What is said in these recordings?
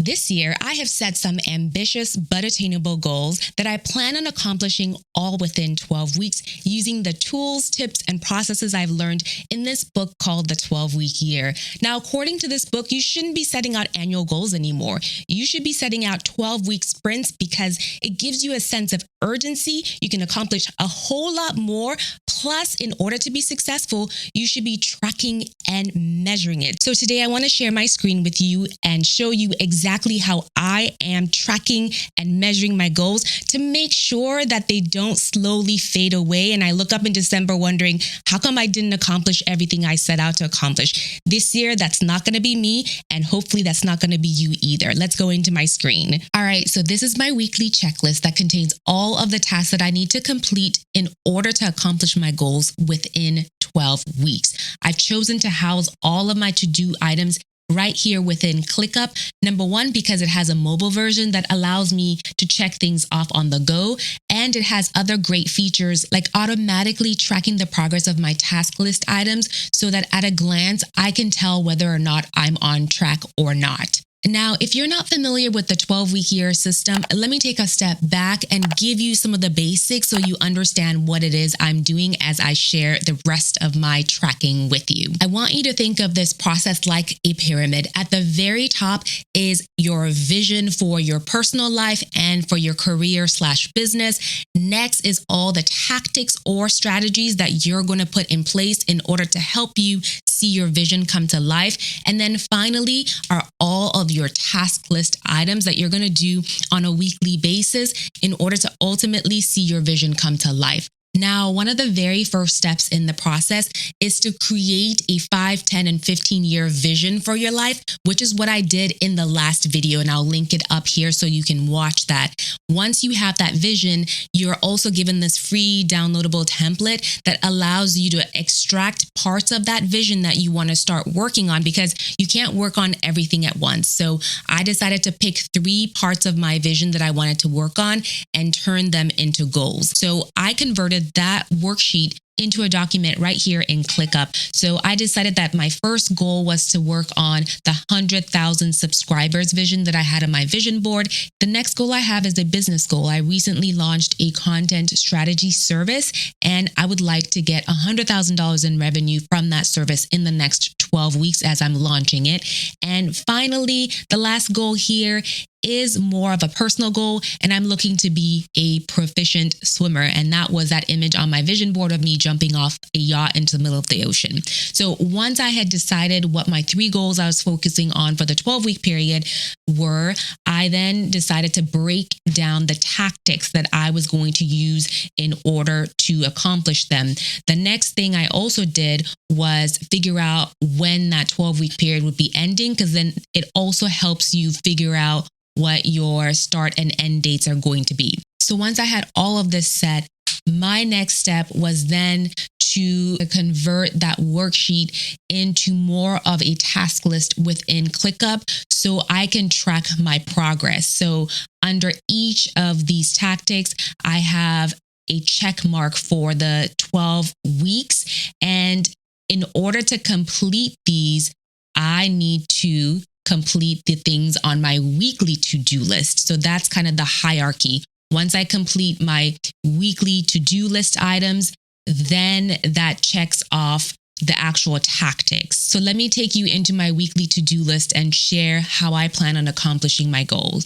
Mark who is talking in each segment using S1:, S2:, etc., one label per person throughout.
S1: This year, I have set some ambitious but attainable goals that I plan on accomplishing all within 12 weeks using the tools, tips, and processes I've learned in this book called The 12-Week Year. Now, according to this book, you shouldn't be setting out annual goals anymore. You should be setting out 12-week sprints because it gives you a sense of urgency. You can accomplish a whole lot more. Plus, in order to be successful, you should be tracking and measuring it. So today I want to share my screen with you and show you exactly how I am tracking and measuring my goals to make sure that they don't slowly fade away. And I look up in December wondering, how come I didn't accomplish everything I set out to accomplish? This year, that's not going to be me. And hopefully that's not going to be you either. Let's go into my screen. All right, so this is my weekly checklist that contains all of the tasks that I need to complete in order to accomplish my goals within 12 weeks. I've chosen to house all of my to-do items right here within ClickUp. Number one, because it has a mobile version that allows me to check things off on the go. And it has other great features like automatically tracking the progress of my task list items so that at a glance, I can tell whether or not I'm on track or not. Now, if you're not familiar with the 12-week year system, let me take a step back and give you some of the basics so you understand what it is I'm doing as I share the rest of my tracking with you. I want you to think of this process like a pyramid. At the very top is your vision for your personal life and for your career/business. Next is all the tactics or strategies that you're going to put in place in order to help you see your vision come to life. And then finally are all of your task list items that you're going to do on a weekly basis in order to ultimately see your vision come to life. Now, one of the very first steps in the process is to create a 5, 10, and 15-year vision for your life, which is what I did in the last video, and I'll link it up here so you can watch that. Once you have that vision, you're also given this free downloadable template that allows you to extract parts of that vision that you want to start working on because you can't work on everything at once. So I decided to pick 3 parts of my vision that I wanted to work on and turn them into goals. So I converted that worksheet into a document right here in ClickUp. So I decided that my first goal was to work on the 100,000 subscribers vision that I had on my vision board. The next goal I have is a business goal. I recently launched a content strategy service, and I would like to get $100,000 in revenue from that service in the next 12 weeks as I'm launching it. And finally, the last goal here is more of a personal goal, and I'm looking to be a proficient swimmer. And that was that image on my vision board of me jumping off a yacht into the middle of the ocean. So once I had decided what my 3 goals I was focusing on for the 12-week period were, I then decided to break down the tactics that I was going to use in order to accomplish them. The next thing I also did was figure out when that 12-week period would be ending, because then it also helps you figure out what your start and end dates are going to be. So once I had all of this set, my next step was then to convert that worksheet into more of a task list within ClickUp so I can track my progress. So under each of these tactics, I have a check mark for the 12 weeks. And in order to complete these, I need to complete the things on my weekly to-do list. So that's kind of the hierarchy. Once I complete my weekly to-do list items, then that checks off the actual tactics. So let me take you into my weekly to-do list and share how I plan on accomplishing my goals.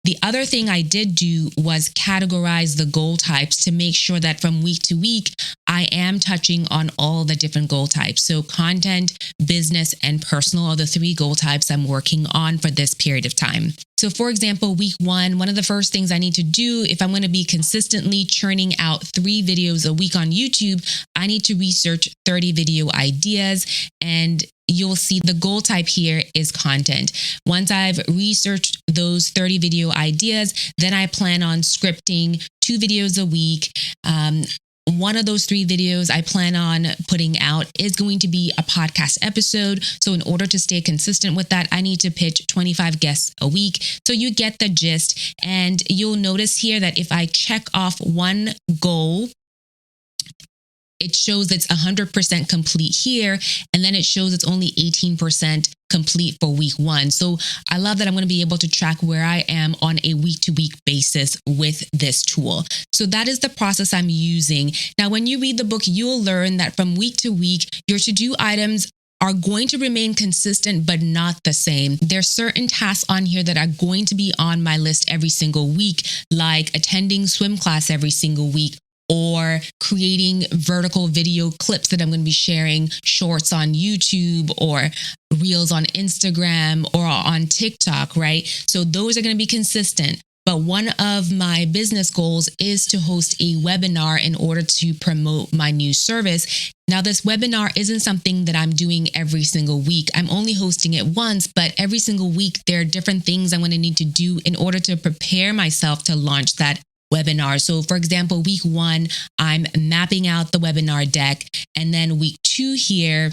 S1: The other thing I did do was categorize the goal types to make sure that from week to week, I am touching on all the different goal types. So content, business, and personal are the 3 goal types I'm working on for this period of time. So for example, week 1, one of the first things I need to do if I'm going to be consistently churning out 3 videos a week on YouTube, I need to research 30 video ideas, and you'll see the goal type here is content. Once I've researched those 30 video ideas, then I plan on scripting 2 videos a week. One of those 3 videos I plan on putting out is going to be a podcast episode. So in order to stay consistent with that, I need to pitch 25 guests a week. So you get the gist. And you'll notice here that if I check off one goal it shows it's 100% complete here. And then it shows it's only 18% complete for week 1. So I love that I'm going to be able to track where I am on a week-to-week basis with this tool. So that is the process I'm using. Now, when you read the book, you'll learn that from week to week, your to-do items are going to remain consistent, but not the same. There's certain tasks on here that are going to be on my list every single week, like attending swim class every single week, or creating vertical video clips that I'm going to be sharing, shorts on YouTube or reels on Instagram or on TikTok, right? So those are going to be consistent. But one of my business goals is to host a webinar in order to promote my new service. Now, this webinar isn't something that I'm doing every single week. I'm only hosting it once, but every single week, there are different things I'm going to need to do in order to prepare myself to launch that webinar. So for example, week 1, I'm mapping out the webinar deck. And then week 2 here,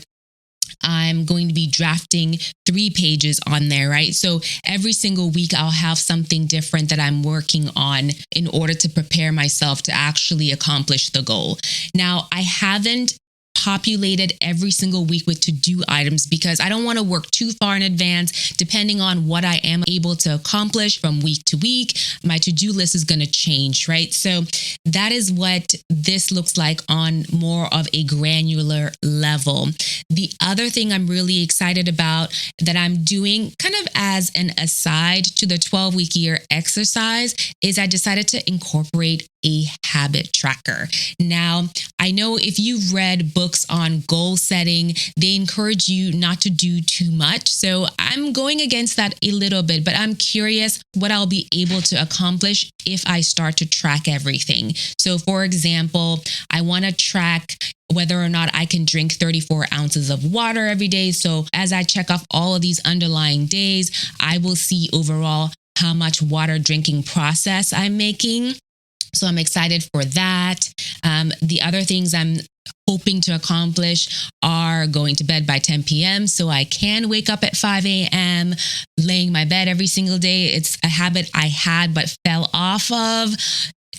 S1: I'm going to be drafting 3 pages on there, right? So every single week, I'll have something different that I'm working on in order to prepare myself to actually accomplish the goal. Now, I haven't populated every single week with to-do items because I don't want to work too far in advance. Depending on what I am able to accomplish from week to week, my to-do list is going to change, right? So that is what this looks like on more of a granular level. The other thing I'm really excited about that I'm doing kind of as an aside to the 12-week year exercise is I decided to incorporate a habit tracker. Now, I know if you've read books on goal setting, they encourage you not to do too much. So I'm going against that a little bit, but I'm curious what I'll be able to accomplish if I start to track everything. So for example, I want to track whether or not I can drink 34 ounces of water every day. So as I check off all of these underlying days, I will see overall how much water drinking process I'm making. So I'm excited for that. The other things I'm hoping to accomplish are going to bed by 10 p.m. so I can wake up at 5 a.m., laying my bed every single day. It's a habit I had but fell off of.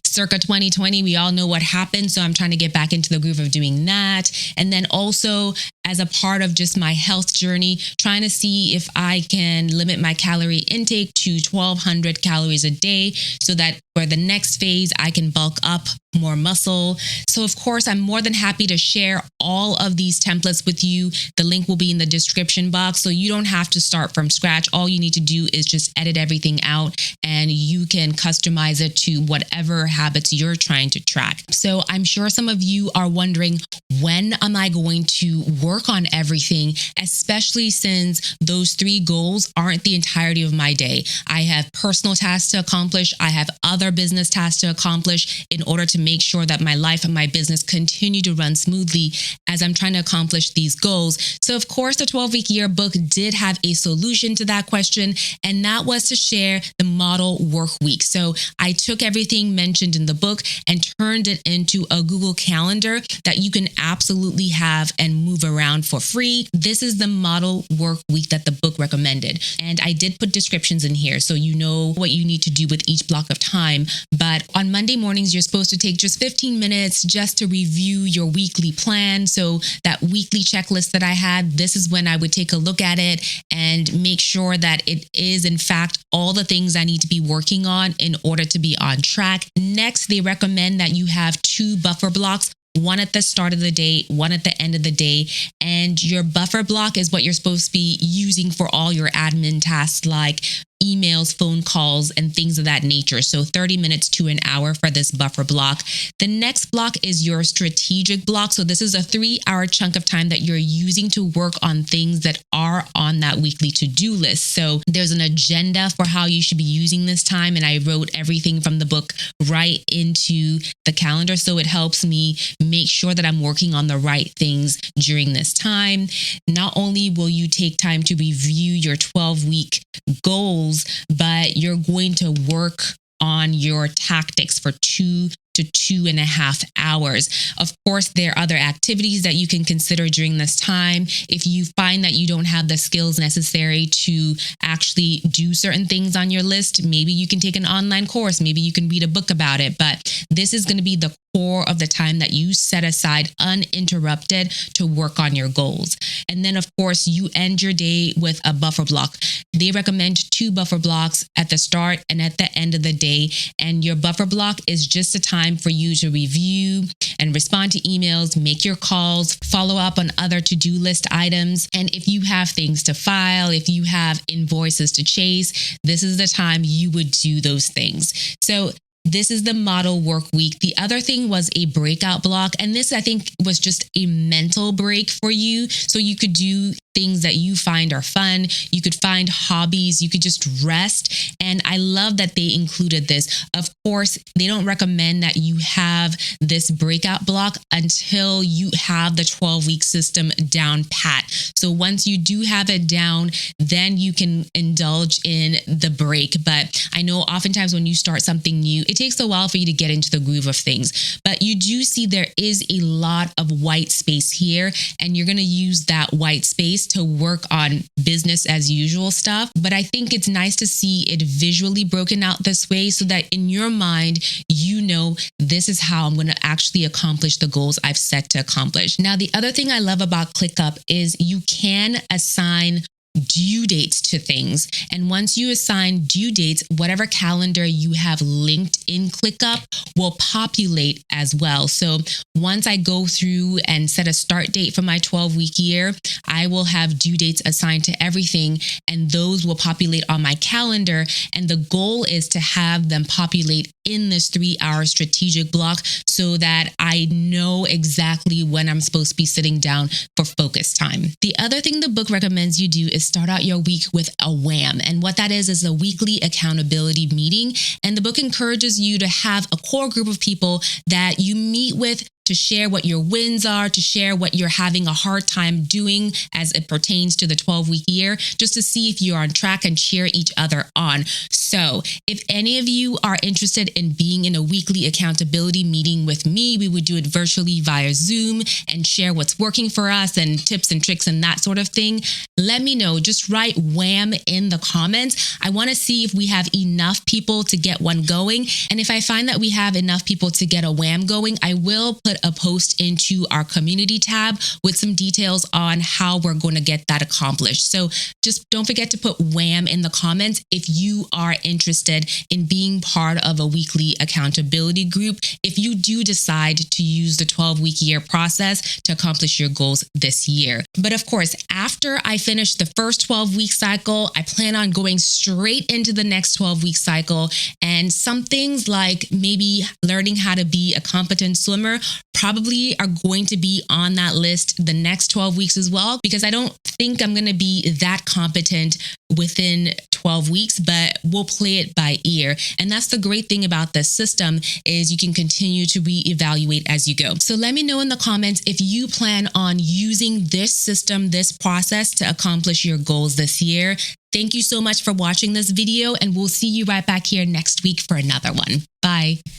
S1: Circa 2020, we all know what happened. So I'm trying to get back into the groove of doing that. And then also as a part of just my health journey, trying to see if I can limit my calorie intake to 1,200 calories a day so that for the next phase, I can bulk up more muscle. So of course, I'm more than happy to share all of these templates with you. The link will be in the description box. So you don't have to start from scratch. All you need to do is just edit everything out and you can customize it to whatever habits you're trying to track. So I'm sure some of you are wondering, when am I going to work on everything, especially since those 3 goals aren't the entirety of my day. I have personal tasks to accomplish. I have other business tasks to accomplish in order to make sure that my life and my business continue to run smoothly as I'm trying to accomplish these goals. So of course, the 12-week year book did have a solution to that question, and that was to share the model work week. So I took everything mentioned in the book and turned it into a Google Calendar that you can absolutely have and move around for free. This is the model work week that the book recommended. And I did put descriptions in here so you know what you need to do with each block of time. But on Monday mornings, you're supposed to take just 15 minutes just to review your weekly plan. So that weekly checklist that I had, this is when I would take a look at it and make sure that it is in fact all the things I need to be working on in order to be on track. Next, they recommend that you have 2 buffer blocks, one at the start of the day, one at the end of the day. And your buffer block is what you're supposed to be using for all your admin tasks like emails, phone calls, and things of that nature. So 30 minutes to an hour for this buffer block. The next block is your strategic block. So this is a 3-hour chunk of time that you're using to work on things that are on that weekly to-do list. So there's an agenda for how you should be using this time. And I wrote everything from the book right into the calendar. So it helps me make sure that I'm working on the right things during this time. Not only will you take time to review your 12-week goals, but you're going to work on your tactics for 2 to 2.5 hours. Of course, there are other activities that you can consider during this time. If you find that you don't have the skills necessary to actually do certain things on your list, maybe you can take an online course, maybe you can read a book about it. But this is going to be the core of the time that you set aside uninterrupted to work on your goals. And then, of course, you end your day with a buffer block. They recommend 2 buffer blocks at the start and at the end of the day. And your buffer block is just a time for you to review and respond to emails, make your calls, follow up on other to-do list items. And if you have things to file, if you have invoices to chase, this is the time you would do those things. So this is the model work week. The other thing was a breakout block. And this, I think, was just a mental break for you. So you could do things that you find are fun. You could find hobbies. You could just rest. And I love that they included this. Of course, they don't recommend that you have this breakout block until you have the 12-week system down pat. So once you do have it down, then you can indulge in the break. But I know oftentimes when you start something new, it takes a while for you to get into the groove of things. But you do see there is a lot of white space here, and you're going to use that white space to work on business as usual stuff. But I think it's nice to see it visually broken out this way so that in your mind, you know, this is how I'm going to actually accomplish the goals I've set to accomplish. Now, the other thing I love about ClickUp is you can assign due dates to things. And once you assign due dates, whatever calendar you have linked in ClickUp will populate as well. So once I go through and set a start date for my 12-week year, I will have due dates assigned to everything, and those will populate on my calendar. And the goal is to have them populate in this 3-hour strategic block so that I know exactly when I'm supposed to be sitting down for focus time. The other thing the book recommends you do is start out your week with a WHAM. And what that is a weekly accountability meeting. And the book encourages you to have a core group of people that you meet with to share what your wins are, to share what you're having a hard time doing as it pertains to the 12-week year, just to see if you're on track and cheer each other on. So if any of you are interested in being in a weekly accountability meeting with me, we would do it virtually via Zoom and share what's working for us and tips and tricks and that sort of thing. Let me know. Just write WHAM in the comments. I want to see if we have enough people to get one going. And if I find that we have enough people to get a WHAM going, I will put a post into our community tab with some details on how we're going to get that accomplished. So just don't forget to put WHAM in the comments if you are interested in being part of a weekly accountability group, if you do decide to use the 12-week year process to accomplish your goals this year. But of course, after I finish the first 12-week cycle, I plan on going straight into the next 12-week cycle. And some things like maybe learning how to be a competent swimmer probably are going to be on that list the next 12 weeks as well, because I don't think I'm going to be that competent within 12 weeks, but we'll play it by ear. And that's the great thing about this system is you can continue to reevaluate as you go. So let me know in the comments if you plan on using this system, this process to accomplish your goals this year. Thank you so much for watching this video, and we'll see you right back here next week for another one. Bye.